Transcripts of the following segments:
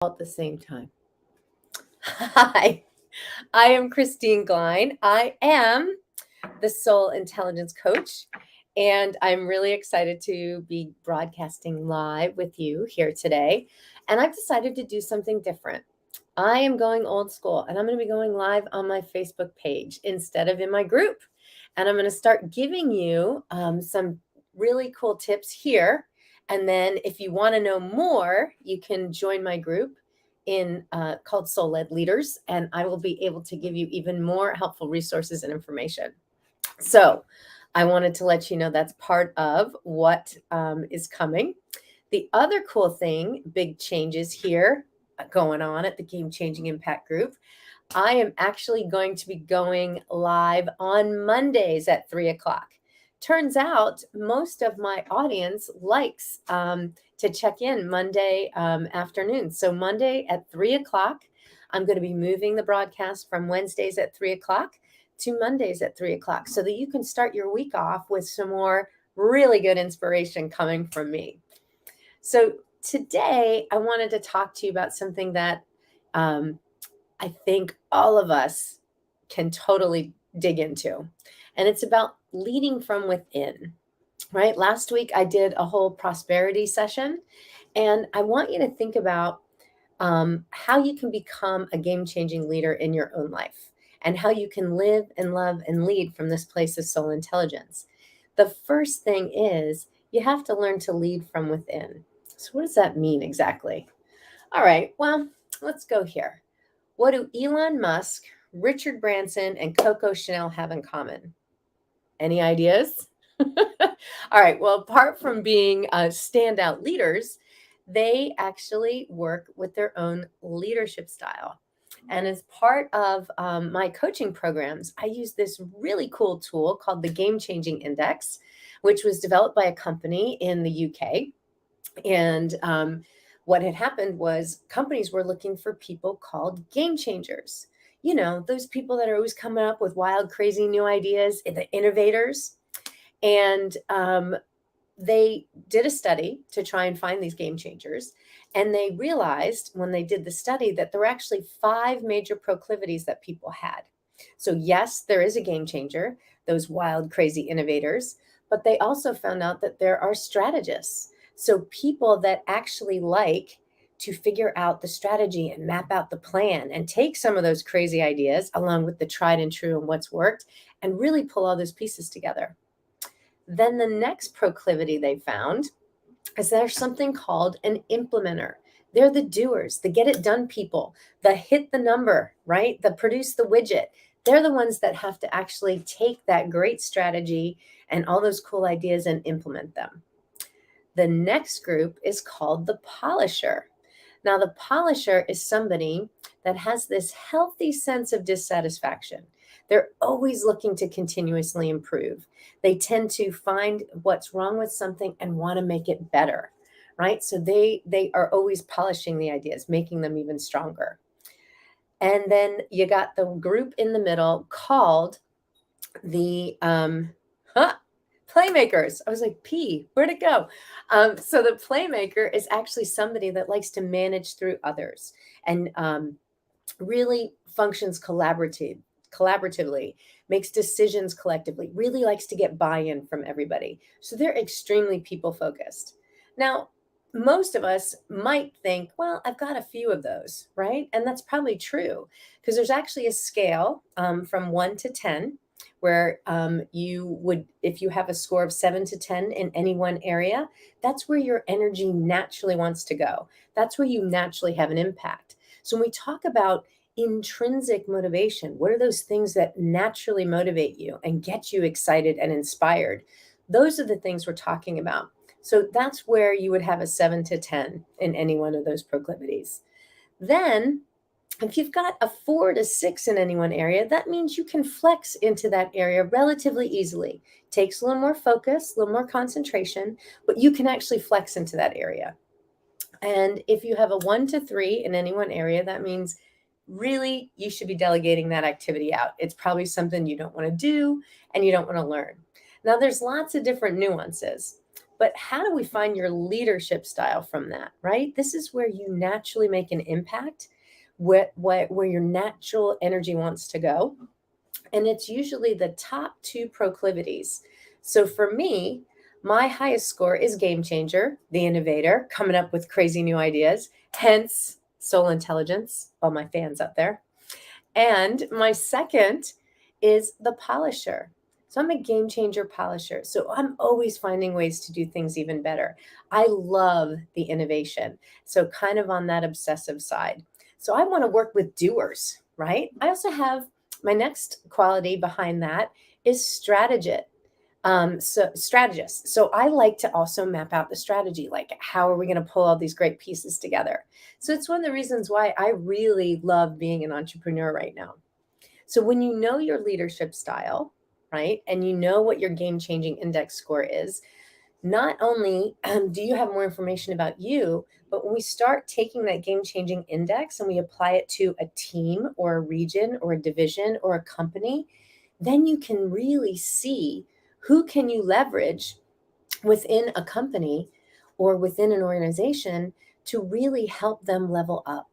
All at the same time. Hi, I am Christine Glein. I am the Soul Intelligence Coach, and I'm really excited to be broadcasting live with you here today. And I've decided to do something different. I am going old school, and I'm going to be going live on my Facebook page instead of in my group. And I'm going to start giving you some really cool tips here. And then if you want to know more, you can join my group in called Soul Led Leaders, and I will be able to give you even more helpful resources and information. So I wanted to let you know that's part of what is coming. The other cool thing, big changes here going on at the Game Changing Impact Group. I am actually going to be going live on Mondays at 3 o'clock. Turns out most of my audience likes to check in Monday afternoon. So Monday at 3 o'clock, I'm going to be moving the broadcast from Wednesdays at 3 o'clock to Mondays at 3 o'clock so that you can start your week off with some more really good inspiration coming from me. So today I wanted to talk to you about something that I think all of us can totally dig into. And it's about leading from within, right? Last week, I did a whole prosperity session, and I want you to think about how you can become a game changing leader in your own life and how you can live and love and lead from this place of soul intelligence. The first thing is you have to learn to lead from within. So, what does that mean exactly? All right, well, let's go here. What do Elon Musk, Richard Branson, and Coco Chanel have in common? Any ideas? All right. Well, apart from being standout leaders, they actually work with their own leadership style. And as part of my coaching programs, I use this really cool tool called the Game Changing Index, which was developed by a company in the UK. And what had happened was companies were looking for people called game changers. You know, those people that are always coming up with wild, crazy new ideas, the innovators. And they did a study to try and find these game changers. And they realized when they did the study that there were actually 5 major proclivities that people had. So, yes, there is a game changer, those wild, crazy innovators, but they also found out that there are strategists. So, people that actually like to figure out the strategy and map out the plan and take some of those crazy ideas along with the tried and true and what's worked and really pull all those pieces together. Then the next proclivity they found is there's something called an implementer. They're the doers, the get it done people, the hit the number, right? The produce the widget. They're the ones that have to actually take that great strategy and all those cool ideas and implement them. The next group is called the polisher. Now, the polisher is somebody that has this healthy sense of dissatisfaction. They're always looking to continuously improve. They tend to find what's wrong with something and want to make it better, right? So they are always polishing the ideas, making them even stronger. And then you got the group in the middle called the playmakers. I was like, P, where'd it go? So the playmaker is actually somebody that likes to manage through others and really functions collaboratively, makes decisions collectively, really likes to get buy-in from everybody. So they're extremely people focused. Now, most of us might think, well, I've got a few of those, right? And that's probably true because there's actually a scale from 1 to 10 where you would, if you have a score of 7 to 10 in any one area, that's where your energy naturally wants to go. That's where you naturally have an impact. So when we talk about intrinsic motivation, what are those things that naturally motivate you and get you excited and inspired? Those are the things we're talking about. So that's where you would have a 7 to 10 in any one of those proclivities. Then if you've got a 4 to 6 in any one area, that means you can flex into that area relatively easily. Takes a little more focus, a little more concentration, but you can actually flex into that area. And if you have a 1 to 3 in any one area, that means really you should be delegating that activity out. It's probably something you don't want to do and you don't want to learn. Now, there's lots of different nuances, But how do we find your leadership style from that, right? This is where you naturally make an impact, where your natural energy wants to go. And it's usually the top two proclivities. So for me, my highest score is game changer, the innovator, coming up with crazy new ideas, hence soul intelligence, all my fans out there. And my second is the polisher. So I'm a game changer polisher. So I'm always finding ways to do things even better. I love the innovation. So kind of on that obsessive side. So I want to work with doers, right? I also have my next quality behind that is strategist. So I like to also map out the strategy, like how are we going to pull all these great pieces together? So it's one of the reasons why I really love being an entrepreneur right now. So when you know your leadership style, right, and you know what your game changing index score is, not only do you have more information about you, but when we start taking that game changing index and we apply it to a team or a region or a division or a company, then you can really see who can you leverage within a company or within an organization to really help them level up,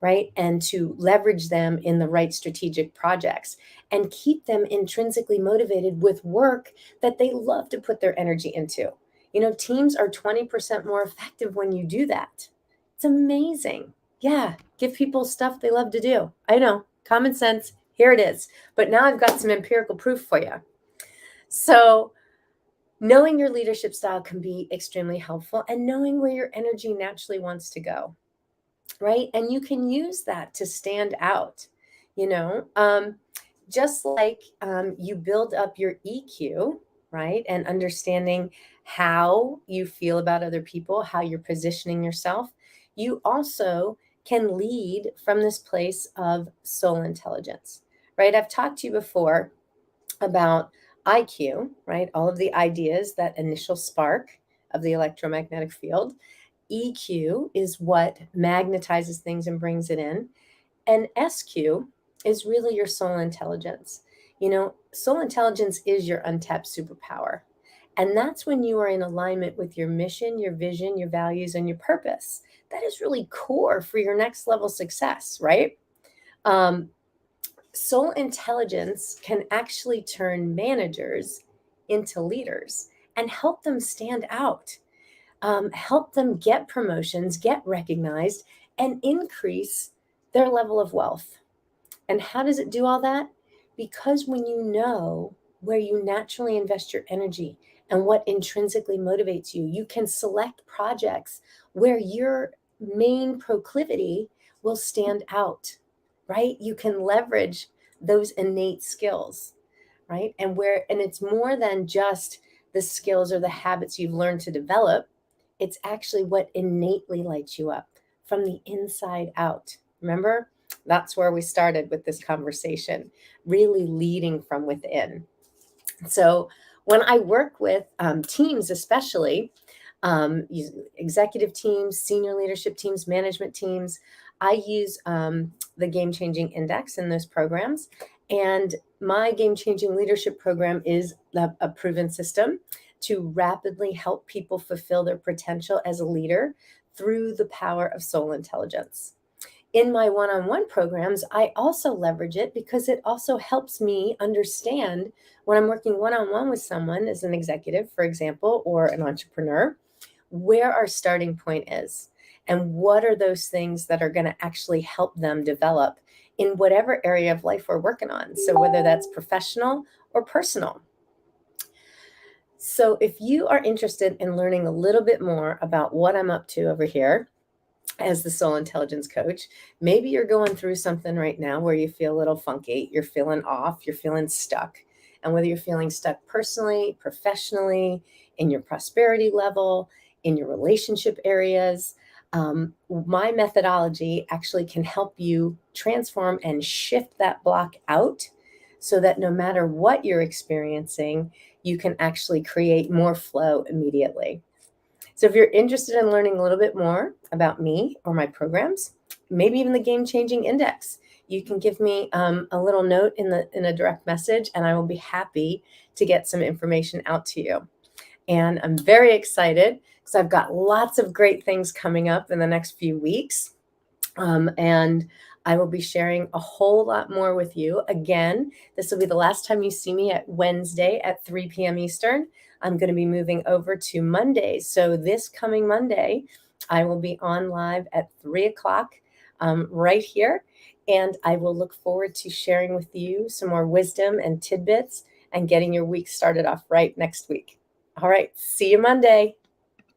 right? And to leverage them in the right strategic projects and keep them intrinsically motivated with work that they love to put their energy into. You know, teams are 20% more effective when you do that. It's amazing. Yeah, give people stuff they love to do. I know, common sense, here it is. But now I've got some empirical proof for you. So, knowing your leadership style can be extremely helpful, and knowing where your energy naturally wants to go, right? And you can use that to stand out, you know, just like you build up your EQ, right? And understanding how you feel about other people, how you're positioning yourself. You also can lead from this place of soul intelligence, right? I've talked to you before about IQ, right? All of the ideas, that initial spark of the electromagnetic field. EQ is what magnetizes things and brings it in. And SQ is really your soul intelligence. You know, soul intelligence is your untapped superpower. And that's when you are in alignment with your mission, your vision, your values, and your purpose. That is really core for your next level success, right? Um, Soul intelligence can actually turn managers into leaders and help them stand out, help them get promotions, get recognized, and increase their level of wealth. And how does it do all that? Because when you know where you naturally invest your energy and what intrinsically motivates you, you can select projects where your main proclivity will stand out, right? You can leverage those innate skills, right? And it's more than just the skills or the habits you've learned to develop. It's actually what innately lights you up from the inside out. Remember? That's where we started with this conversation, really leading from within. So when I work with teams, especially executive teams, senior leadership teams, management teams, I use the Game Changing Index in those programs. And my Game Changing Leadership Program is a proven system to rapidly help people fulfill their potential as a leader through the power of soul intelligence. In my one-on-one programs, I also leverage it because it also helps me understand when I'm working one-on-one with someone as an executive, for example, or an entrepreneur, where our starting point is and what are those things that are going to actually help them develop in whatever area of life we're working on. So whether that's professional or personal. So if you are interested in learning a little bit more about what I'm up to over here as the soul intelligence coach, maybe you're going through something right now where you feel a little funky, you're feeling off, you're feeling stuck. And whether you're feeling stuck personally, professionally, in your prosperity level, in your relationship areas, my methodology actually can help you transform and shift that block out so that no matter what you're experiencing, you can actually create more flow immediately. So if you're interested in learning a little bit more about me or my programs, maybe even the Game Changing Index, you can give me a little note in a direct message, and I will be happy to get some information out to you. And I'm very excited because I've got lots of great things coming up in the next few weeks. And I will be sharing a whole lot more with you. Again, this will be the last time you see me at Wednesday at 3 p.m. Eastern. I'm going to be moving over to Mondays. So this coming Monday, I will be on live at 3 o'clock right here. And I will look forward to sharing with you some more wisdom and tidbits and getting your week started off right next week. All right. See you Monday.